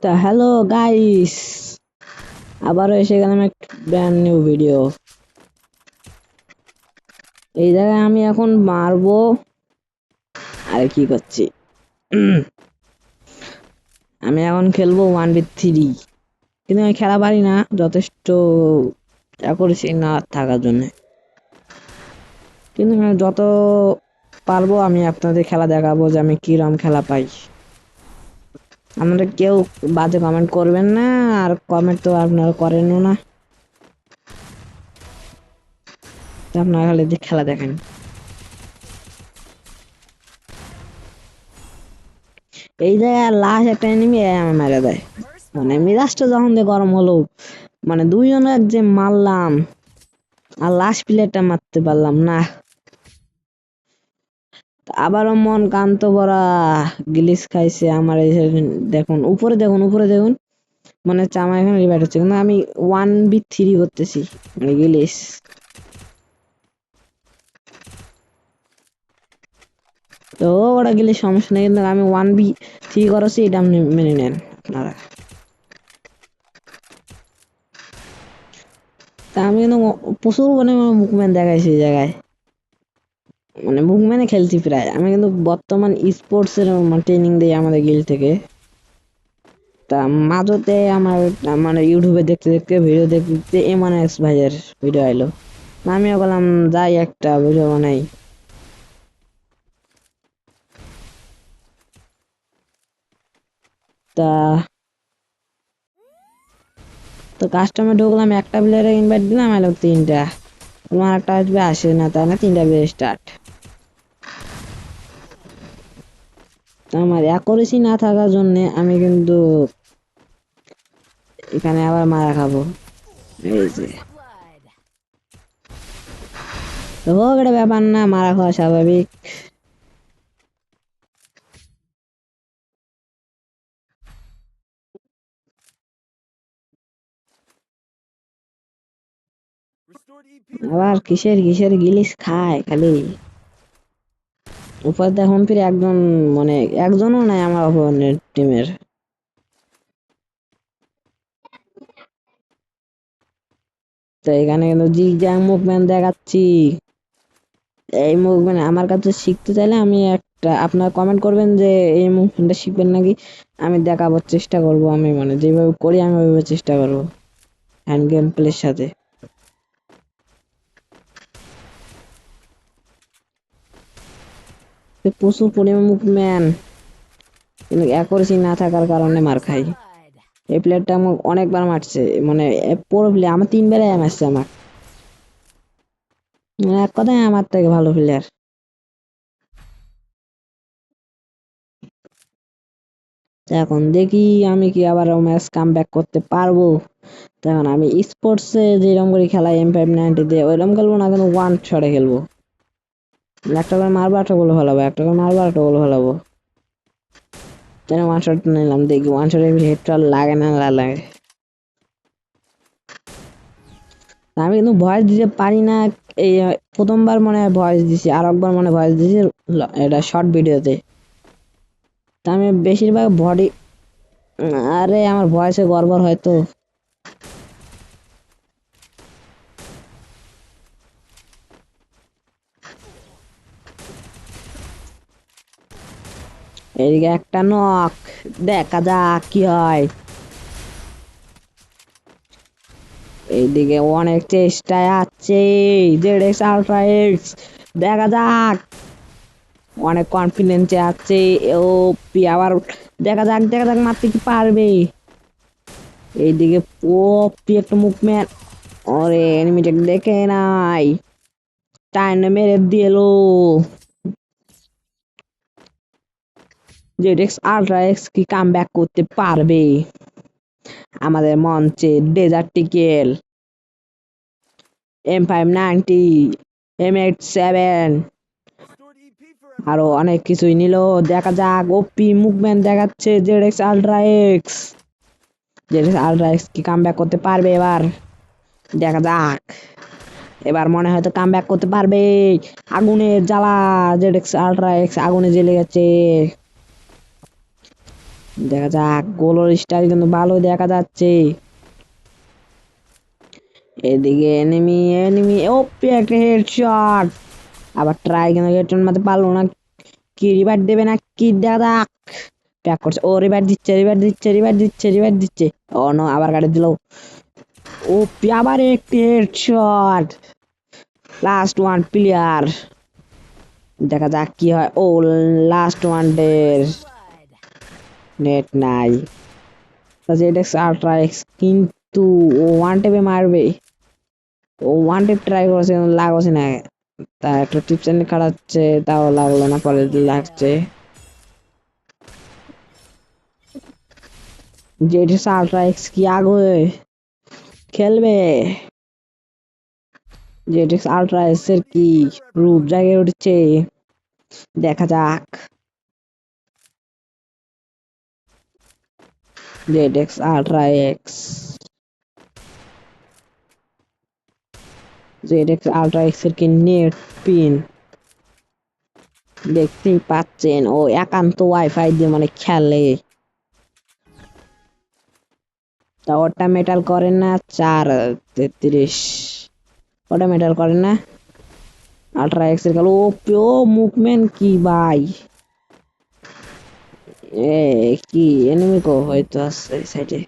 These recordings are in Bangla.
তা হ্যালো গাইস, আবারও এসে গেলাম একটা ব্র্যান্ড নিউ ভিডিও। এই জায়গায় আমি এখন মারবো। আরে কি করছি, আমি এখন খেলবো 1v3, কিন্তু আমি খেলা পারি না, যথেষ্ট করেছি না থাকার জন্য। কিন্তু আমি যত পারবো আমি আপনাদের খেলা দেখাবো যে আমি কিরম খেলা পাই। আপনারা কেউ বাজে কমেন্ট করবেন না, আর কমেন্ট তো আপনারা করেনও না, আপনারা খালি খেলা দেখেন। এই জায়গায় লাশ একটা এনিমি আমার মেরে দেয়, মানে মিজাজটা যখন দিয়ে গরম হলো, মানে দুইজনের যে মারলাম আর লাস্ট প্লেয়ারটা মারতে পারলাম না। আবারও মন কান্ত ভরা গিলিস খাইছে আমার। এই দেখুন উপরে, দেখুন উপরে দেখুন, মনে হচ্ছে আমার এখানে রিভাইভ হচ্ছে, কিন্তু আমি 1v3 করতেছি মানে গিলিস। তো ওরা গিলিস সমস্যা নেই, কিন্তু আমি 1v3 করেছি, এটা আপনি মেনে নেন আপনারা। তা আমি কিন্তু প্রচুর মানে মুভমেন্ট দেখাইছি এই জায়গায়, মানে মুভমেন্টে খেলছি প্রায়। আমি কিন্তু বর্তমান স্পোর্টস এর ট্রেনিং দিই আমাদের গিল্ড থেকে। তা মাঝতে আমার মানে ইউটিউবে দেখতে দেখতে ভিডিও দেখতে দেখতে এমএনএক্স ভাইয়ের ভিডিও আইলো, আমিও বললাম যাই একটা ভিডিও বানাই। তা তো কাস্টমে ঢুকলাম, একটা প্লেয়ারে ইনভাইট দিলাম, এলো তিনটা। তোমার একটা আসবে, আসে না, তাই না, তিনটা প্লেয়ার স্টার্ট। আমার অ্যাকুরেসি না থাকার জন্য আমি কিন্তু এখানে আবার মারা খাবো। এই যে তো হোক, এটা ব্যাপার না, মারা খাওয়া স্বাভাবিক। আবার কিসের কিসের গিলিস খায় খালি। উপর দেখুন ফিরে একজন, মানে একজনও নাই আমার অপোনেন্ট টিমের। তো এখানে কিন্তু জিগজ্যাগ মুভমেন্ট দেখাচ্ছি। এই মুভমেন্ট আমার কাছে শিখতে চাইলে আমি একটা, আপনারা কমেন্ট করবেন যে এই মুভমেন্টটা শিখবেন নাকি, আমি দেখাবার চেষ্টা করব। আমি মানে যেভাবে করি আমি ওইভাবে চেষ্টা করব হ্যান্ড গেম প্লের সাথে। প্রচুর পরিমাণ মুভমেন্ট, কিন্তু অ্যাকুরেসি না থাকার কারণে মার খাই। এই প্লেয়ারটা আমাকে অনেকবার মারছে, মানে পুরো প্লেয়ার আমার 3বারে মারছে আমার, মানে এক কথায় আমার থেকে ভালো প্লেয়ার। এখন দেখি আমি কি আবার ম্যাচ কাম ব্যাক করতে পারবো। তখন আমি স্পোর্টসে যেরকম করে খেলা M590 দিয়ে ওইরকম খেলবো না, কিন্তু ওয়ান শটে খেলবো। একটা করে মারবো, একটা গোল ফেলাবো, একটা করে মারবো, একটা গোল ফেলাবো। তাই ওয়ান শট নিলাম, দেখি ওয়ান শটে হেডটা লাগে না লাগে। আমি কিন্তু ভয়েস দিতে পারি না। এই প্রথমবার মনে হয় ভয়েস দিছি, আর একবার মনে ভয়েস দিছি এটা শর্ট ভিডিওতে। তা আমি বেশিরভাগ বডি, আরে আমার ভয়েসে গড়বড় হয়তো। এদিকে একটা নক, দেখা যাক কি হয়। এইদিকে অনেক চেষ্টায় আছে ZX Ultra X, দেখা যাক। অনেক কনফিডেন্সে আছে ও পি, আবার দেখা যাক দেখা যাক মারতে কি পারবে। এইদিকে ও পি একটা মুভমেন্ট, ওরে এনিমিটা দেখে নাই, টাইনে মেরে দিল। ZX Ultra X কি কাম ব্যাক করতে পারবে আমাদের মঞ্চে? ডেজার্ট টিকেল, M590, M87, আরো অনেক কিছুই নিল। দেখা যাক, ওপি মুভমেন্ট দেখাচ্ছে ZX Ultra X। ZX Ultra X কি কামব্যাক করতে পারবে এবার? দেখা যাক, এবার মনে হয়তো কামব্যাক করতে পারবে। আগুনের জ্বালা, ZX Ultra X আগুনে জ্বলে গেছে। দেখা যাক, গোলের স্টাইল কিন্তু ভালো দেখা যাচ্ছে। এদিকে এনিমি এনিমি ওপি একটা হেডশট, আবার ট্রাই কিন্তু হেডশট মারতে পারলো না। কি রিভার দেবে না কি, দেখা যাক। প্যাক করছে, ও রিভার দিচ্ছে রিভার দিচ্ছে রিভার দিচ্ছে রিভার দিচ্ছে। ও নো, আবার গাড়ি দিল। ওপি আবার একটি হেডশট। লাস্ট ওয়ান প্লেয়ার, দেখা যাক কি হয়। ও লাস্ট ওয়ান ডের নেট নাই। জেডএক্স আল্ট্রা এক্স কিন্তু ও ওয়ান টেপে মারবে। ও ওয়ান টেপ ট্রাই করেছে কিন্তু লাগছে না। তা একটা টিপস এনে খাড়াচ্ছে, তাও লাগলো না, পরে লাগছে। জেডএক্স আল্ট্রা এক্স কি আগে খেলবে? জেডএক্স আল্ট্রা এক্স এর কি রূপ জায়গায় উঠছে, দেখা যাক। ZX ultra x, ZX ultra x এর কি নেট পিন দেখতেই পাচ্ছেন, ও একান্ত ওয়াইফাই দিয়ে মানে খেলে। তা ওটা মেটাল করেন না 433, ওটা মেটাল করেন না। আল্ট্রা এক্স এর গেল ও ও মুভমেন্ট কি ভাই, এ কি এনিমি কো হয়তো আছে সাইডে,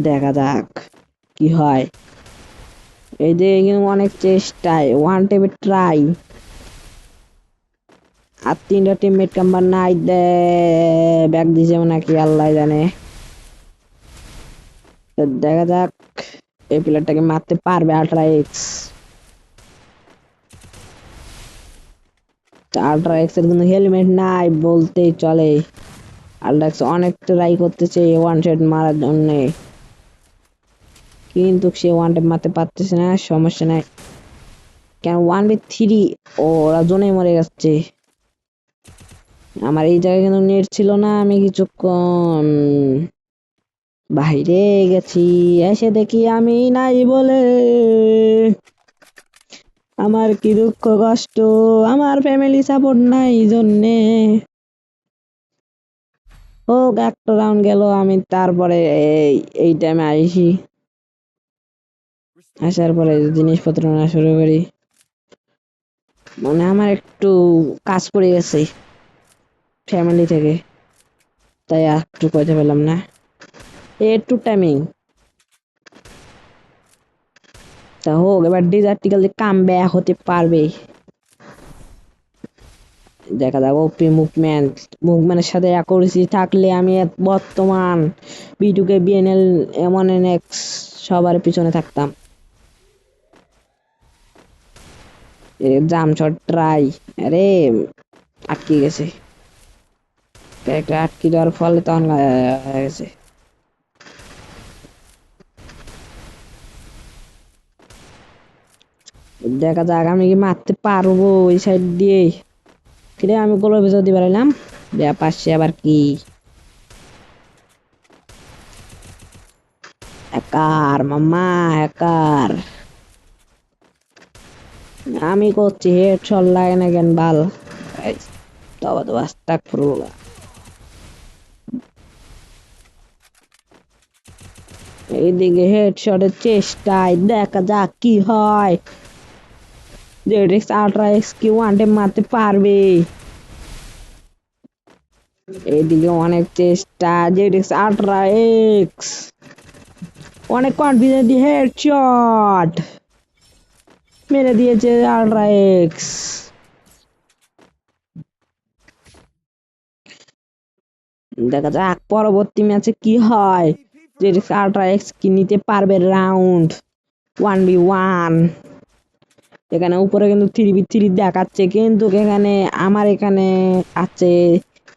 দেখা যাক কি হয়। এই যে এখানে অনেক চেষ্টায় ওয়ান টেপে ট্রাই, আর 3টা টিমমেট কাম্বার নাই দে, ব্যাক দিছে নাকি আল্লাহ জানে। তো দেখা যাক এই প্লেয়ারটাকে মারতে পারবে আল্ট্রা এক্স। আল্ট্রা এক্স এর কিন্তু হেলমেট নাই বলতেই চলে। আল্ট্রা এক্স অনেক ট্রাই করতেছে ওয়ান শট মারার জন্য, কিন্তু সে ওয়ান টেপ মারতে পারতেছে না। সমস্যা নাই, কেন 1v3, ওরা জোনে মরে যাচ্ছে। আমার এই জায়গায় কিন্তু নেট ছিল না, আমি কিছুক্ষণ বাইরে গেছি, এসে দেখি আমি নাই বলে। আমার কি দুঃখ কষ্ট, আমার ফ্যামিলি সাপোর্ট নাই জন্যে। হোক, একটা রাউন্ড গেল, আমি তারপরে এই টাইমে আইসি, আসার পরে জিনিসপত্র নেওয়া শুরু করি। মানে আমার একটু কাজ পড়ে গেছে ফ্যামিলি থেকে, তাই একটু কইতে পেলাম না। একটু টাইমিং তা হোক, এবার ডিজার্টিক্যাল যে কাম ব্যাক হতে পারবে, দেখা যাক। ওপি মুভমেন্ট, মুভমেন্টের সাথে অ্যাকুরেসি থাকলে আমি বর্তমান বিটুকে বিএনএল এমন এক্স সবার পিছনে থাকতাম। জাম শট ট্রাই, আরে আটকে গেছে, একটা আটকে দেওয়ার ফলে তখন হয়ে গেছে। দেখা যাক আমি কি মারতে পারবো ওই সাইড দিয়ে। কিরে আমি গোলের ভিতর দিয়ে বেড়াইলাম, পাশে আবার কি হ্যাকার মামা, হ্যাকার। আমি করছি হেডশট লাগে না কেন বাল, তবে তো আস্তাগফিরুল্লাহ। এইদিকে হেডশটের চেষ্টায়, দেখা যাক কি হয়। জেডএক্স আল্ট্রা এক্স কি ওয়ান টেপ মারতে পারবে? এইদিকে অনেক চেষ্টা, জেডএক্স আল্ট্রা এক্স অনেক কনফিডেন্ট হেডশট মেরে দিয়েছে আল্ট্রা এক্স। দেখা যাক পরবর্তী ম্যাচে কি হয়, জেডএক্স আল্ট্রা এক্স কি নিতে পারবে রাউন্ড 1v1। এখানে উপরে কিন্তু 3v3 দেখাচ্ছে, কিন্তু এখানে আমার এখানে আছে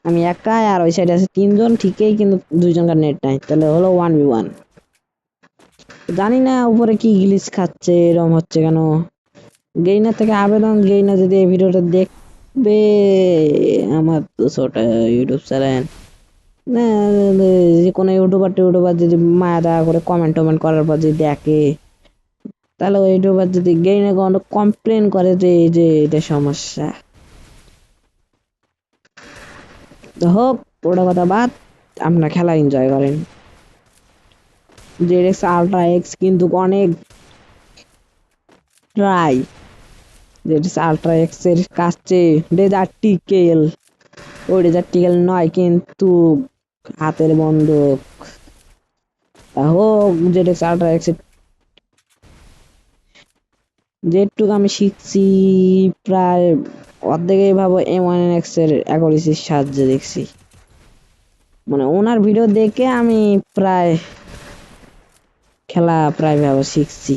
আমি একাই, আর ওই সাইডে আছে 3জন ঠিকই, কিন্তু 2জনকার নেট নাই, তাহলে হলো 1v1। জানি না উপরে কি গ্লিচ খাচ্ছে, এরকম হচ্ছে কেন। গেইনার থেকে আবেদন, গেইনার যদি এই ভিডিওটা দেখবে, আমার তো ছোট ইউটিউব চ্যানেল না, যে কোনো ইউটিউবার যদি মায়া দয়া করে কমেন্ট টমেন্ট করার পর যদি দেখে, তাহলে ওই ইউটিউবার যদি গেইনে কোনো কমপ্লেন করে যে এই যে এটা সমস্যা, হোক, ওটা কথা বাদ, আপনার খেলা এনজয় করেন। জেডএক্স আলট্রা এক্স কিন্তু অনেক ট্রাই, জেডএক্স আলট্রা এক্স এর কাছে ডেজার্টিকেল, ওই ডেজার্টিকেল নয় কিন্তু হাতের বন্দুক। হোক, জেডএক্স আলট্রা এক্স যেটুকু আমি শিখছি প্রায় অর্ধেকই ভাবো M1X এর অ্যাকুরেসির সাহায্যে দেখছি, মানে ওনার ভিডিও দেখে আমি প্রায় খেলা প্রায় ভাবে শিখছি।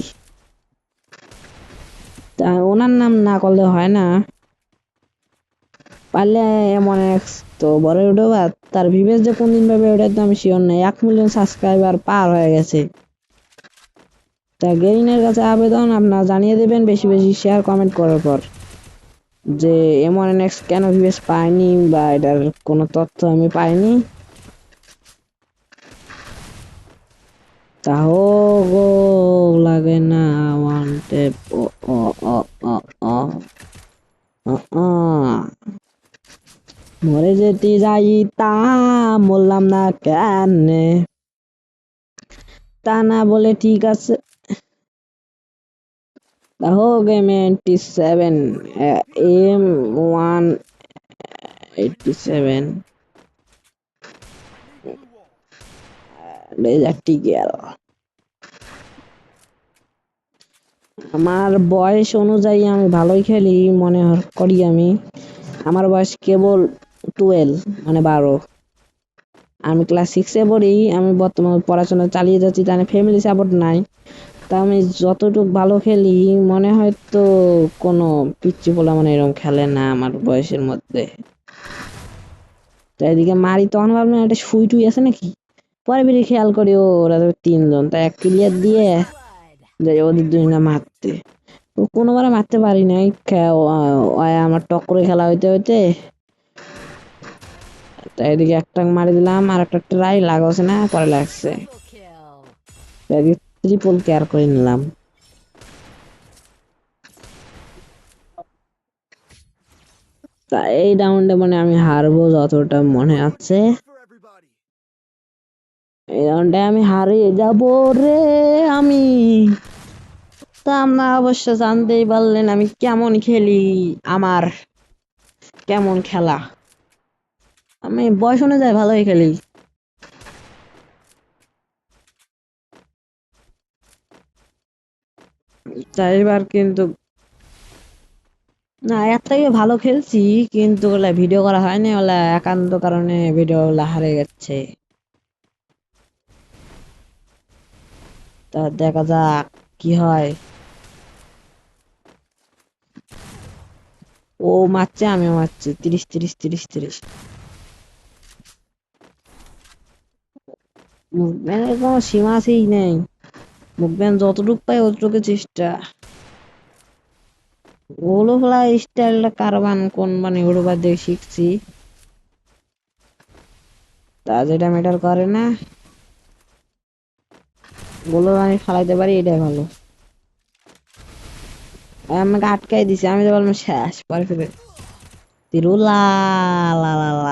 তা ওনার নাম না করলে হয় না, পারলে M1X তো বড় ইউটিউবার, তার ভিউয়ার্স যে কোন দিন পাবে ওটা তো আমি শিওর নাই। 1 মিলিয়ন সাবস্ক্রাইবার পার হয়ে গেছে। তা গেরিনের কাছে আবেদন, আপনারা জানিয়ে দেবেন বেশি বেশি শেয়ার কমেন্ট করার পর যে M1X কেন ভিউয়ার্স পায়নি বা এটার কোনো তথ্য আমি পাইনি। তাও গো লাগে না ওয়ান টেপ। ও ও ও ও ও ও ও। মরে যেতে যাইতাম, বললাম না কেন, তা না বলে ঠিক আছে। হোক M87, M187 টিকেল। আমার বয়স অনুযায়ী আমি ভালোই খেলি মনে করি। আমার বয়স কেবল 12, মানে 12। আমি ক্লাস 6-এ পড়ি। আমি বর্তমানে পড়াশোনা চালিয়ে যাচ্ছি, তাই ফ্যামিলি সাপোর্ট নাই। তা আমি যতটুকু ভালো খেলি মনে হয় তো কোনো পিচ্চি পোলা মানে এরকম খেলে না আমার বয়সের মধ্যে। তাই এদিকে মারি, তখন ভাবলাম একটা সুই টুই আছে নাকি, পরে বেরিয়ে খেয়াল করি ওরা তো 3 জন, তাই এক ক্লিয়ার দিয়ে যাই ওদের দুজনে মারতে। তো কোনোবারে মারতে পারি নাই, আমার টক্করে খেলা হইতে হইতে তাই এদিকে একটা মারি দিলাম, আর একটা ট্রাই লাগাচ্ছে না, পরে লাগছে, ট্রিপল কেয়ার করে নিলাম। তা এই রাউন্ডে মানে আমি হারবো যতটা মনে আছে, এই রাউন্ডে আমি হারিয়ে যাব রে আমি। তা আমরা অবশ্য জানতেই পারলেন আমি কেমন খেলি, আমার কেমন খেলা। আমি বয়স অনুযায়ী ভালোই খেলি। তা এবার কিন্তু না, এর থেকে ভালো খেলছি, কিন্তু ওগুলা ভিডিও করা হয়নি, ওগুলা একান্ত কারণে ভিডিও গুলা হারিয়ে গেছে। তা দেখা যাক কি হয়। ও মারছে, আমিও মারছি, 30 30 30 30। মুভমেন্টের কোনো সীমাতেই নেই, মুভমেন্ট যতটুকু পাই অতটুকু চেষ্টা। ওগুলো ফেলা স্টাইলটা কারবান কোন মানে ওগুলো বাদ দিয়ে শিখছি, তা যেটা ম্যাটার করে না, ওগুলো আমি ফালাইতে পারি, এটাই ভালো। আমাকে আটকাই দিছে, আমি তো বললাম শেষ, পরে ফিরে তিরুলা লা লা লা।